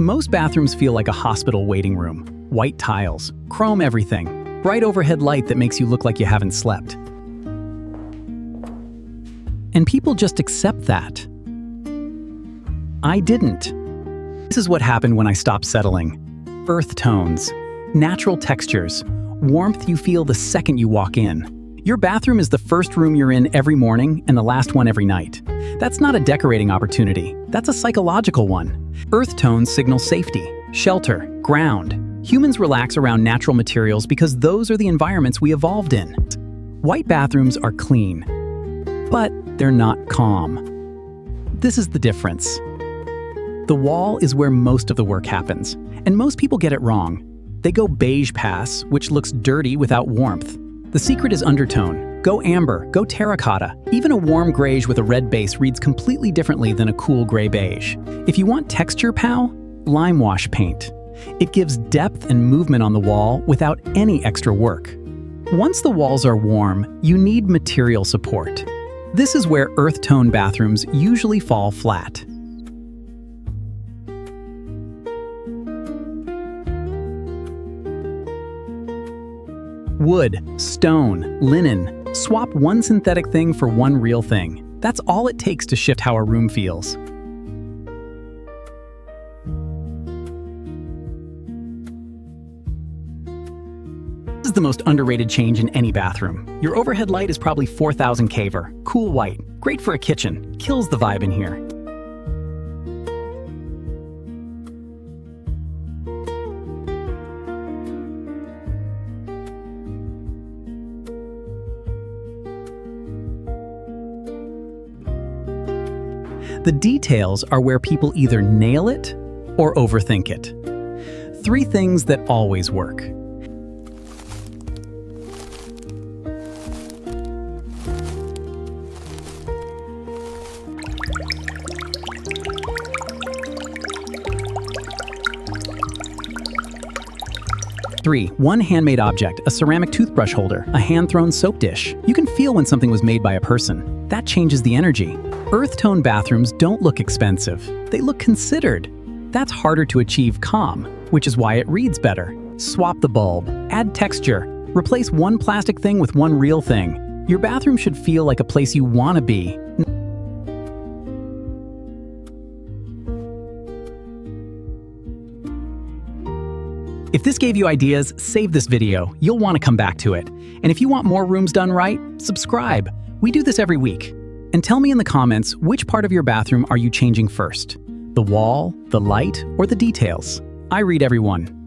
Most bathrooms feel like a hospital waiting room. White tiles, chrome everything, bright overhead light that makes you look like you haven't slept. And people just accept that. I didn't. This is what happened when I stopped settling. Earth tones, natural textures, warmth you feel the second you walk in. Your bathroom is the first room you're in every morning and the last one every night. That's not a decorating opportunity, that's a psychological one. Earth tones signal safety, shelter, ground. Humans relax around natural materials because those are the environments we evolved in. White bathrooms are clean, but they're not calm. This is the difference. The wall is where most of the work happens, and most people get it wrong. They go beige pass, which looks dirty without warmth. The secret is undertone. Go amber, go terracotta. Even a warm grayish with a red base reads completely differently than a cool gray beige. If you want texture, pal, lime wash paint. It gives depth and movement on the wall without any extra work. Once the walls are warm, you need material support. This is where earth tone bathrooms usually fall flat. Wood, stone, linen. Swap one synthetic thing for one real thing. That's all it takes to shift how a room feels. This is the most underrated change in any bathroom. Your overhead light is probably 4,000 kV, cool white, great for a kitchen, kills the vibe in here. The details are where people either nail it or overthink it. 3 things that always work. Three, one handmade object, a ceramic toothbrush holder, a hand-thrown soap dish. You can feel when something was made by a person. That changes the energy. Earth tone bathrooms don't look expensive. They look considered. That's harder to achieve calm, which is why it reads better. Swap the bulb, add texture, replace one plastic thing with one real thing. Your bathroom should feel like a place you want to be. If this gave you ideas, save this video. You'll want to come back to it. And if you want more rooms done right, subscribe. We do this every week. And tell me in the comments, which part of your bathroom are you changing first? The wall, the light, or the details? I read every one.